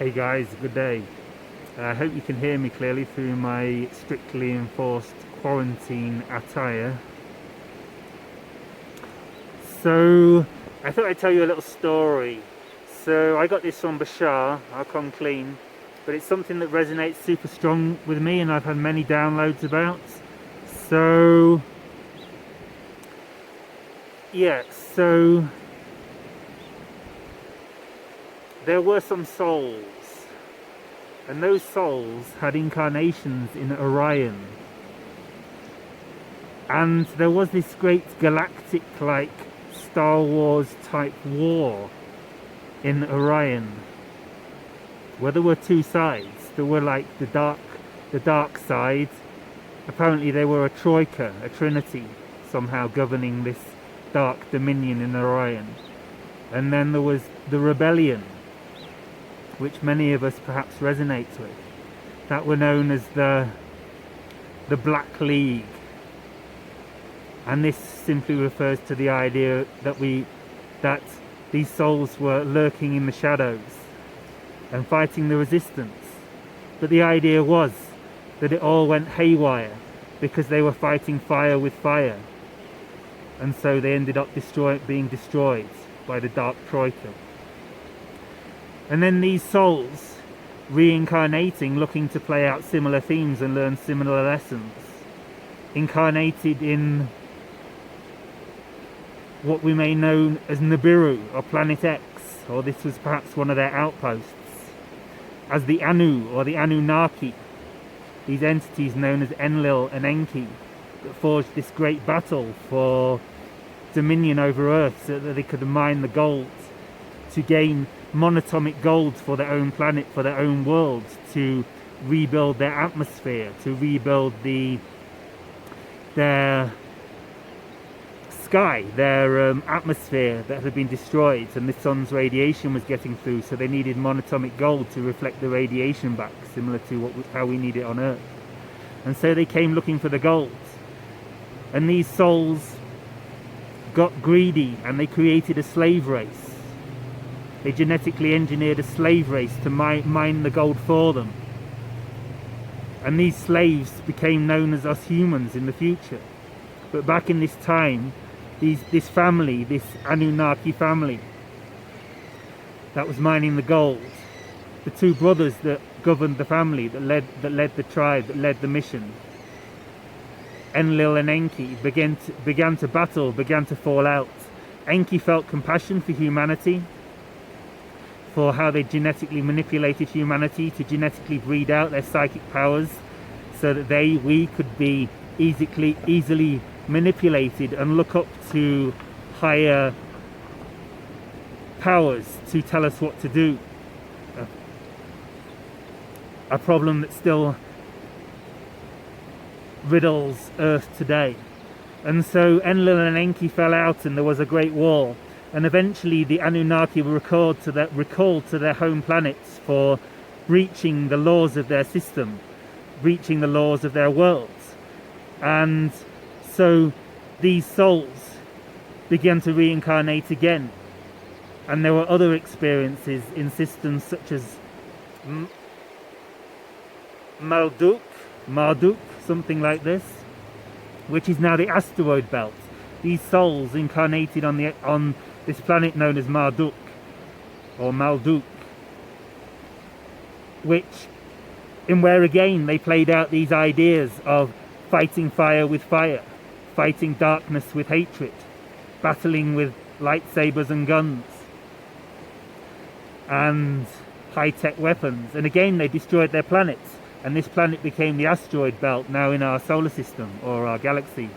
Hey guys, good day. I hope you can hear me clearly through my strictly enforced quarantine attire. So, I thought I'd tell you a little story. So, I got this from Bashar, I'll come clean, but it's something that resonates super strong with me and I've had many downloads about. So, yeah, so there were some souls, and those souls had incarnations in Orion. And there was this great galactic, like Star Wars type war in Orion, where there were two sides. There were like the dark side. Apparently they were a troika, a trinity, somehow governing this dark dominion in Orion. And then there was the rebellion, which many of us perhaps resonate with, that were known as the Black League. And this simply refers to the idea that these souls were lurking in the shadows and fighting the resistance. But the idea was that it all went haywire because they were fighting fire with fire, and so they ended up being destroyed by the Dark Troika. And then these souls reincarnating, looking to play out similar themes and learn similar lessons, incarnated in what we may know as Nibiru or Planet X, or this was perhaps one of their outposts, as the Anu or the Anunnaki, these entities known as Enlil and Enki, that forged this great battle for dominion over Earth so that they could mine the gold to gain monatomic gold for their own planet, for their own world, to rebuild their atmosphere, to rebuild their sky, their atmosphere that had been destroyed, and the sun's radiation was getting through, so they needed monatomic gold to reflect the radiation back, similar to how we need it on Earth. And so they came looking for the gold, and these souls got greedy and they created a slave race. They genetically engineered a slave race to mine the gold for them, and these slaves became known as us humans in the future. But back in this time, this family, this Anunnaki family that was mining the gold, the two brothers that governed the family, that led the tribe, that led the mission, Enlil and Enki, began to battle, began to fall out. Enki felt compassion for humanity, for how they genetically manipulated humanity to genetically breed out their psychic powers, so that we could be easily manipulated and look up to higher powers to tell us what to do. A problem that still riddles Earth today. And so Enlil and Enki fell out and there was a great war, and eventually the Anunnaki were recalled to their home planets for breaching the laws of their system, breaching the laws of their worlds. And so these souls began to reincarnate again, and there were other experiences in systems such as Marduk, something like this, which is now the asteroid belt. These souls incarnated on this planet known as Marduk, or Malduk, where again they played out these ideas of fighting fire with fire, fighting darkness with hatred, battling with lightsabers and guns and high-tech weapons. And again they destroyed their planets, and this planet became the asteroid belt, now in our solar system, or our galaxy,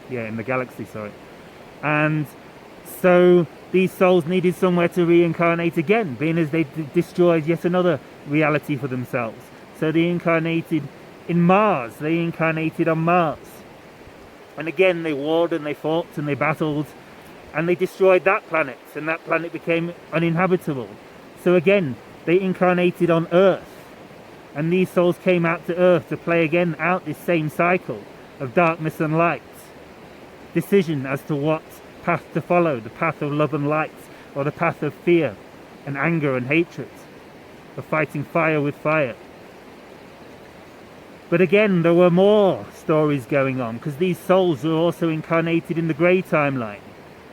in the galaxy, sorry. And so these souls needed somewhere to reincarnate again, being as they destroyed yet another reality for themselves. So they incarnated in Mars, they incarnated on Mars. And again they warred and they fought and they battled, and they destroyed that planet, and that planet became uninhabitable. So again, they incarnated on Earth, and these souls came out to Earth to play again out this same cycle of darkness and light. Decision as to what path to follow, the path of love and light, or the path of fear and anger and hatred. of fighting fire with fire. But again, there were more stories going on, because these souls were also incarnated in the Grey timeline,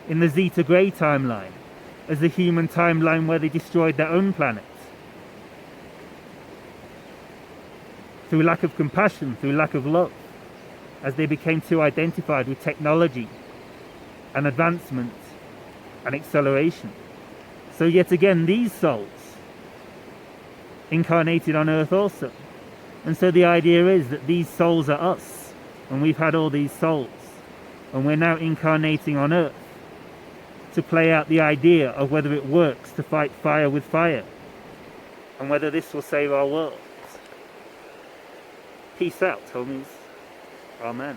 in the Zeta Grey timeline, as the human timeline where they destroyed their own planet. Through lack of compassion, through lack of love, as they became too identified with technology and advancement and acceleration. So yet again, these souls incarnated on Earth also. And so the idea is that these souls are us, and we've had all these souls, and we're now incarnating on Earth to play out the idea of whether it works to fight fire with fire, and whether this will save our world. Peace out, homies. Amen.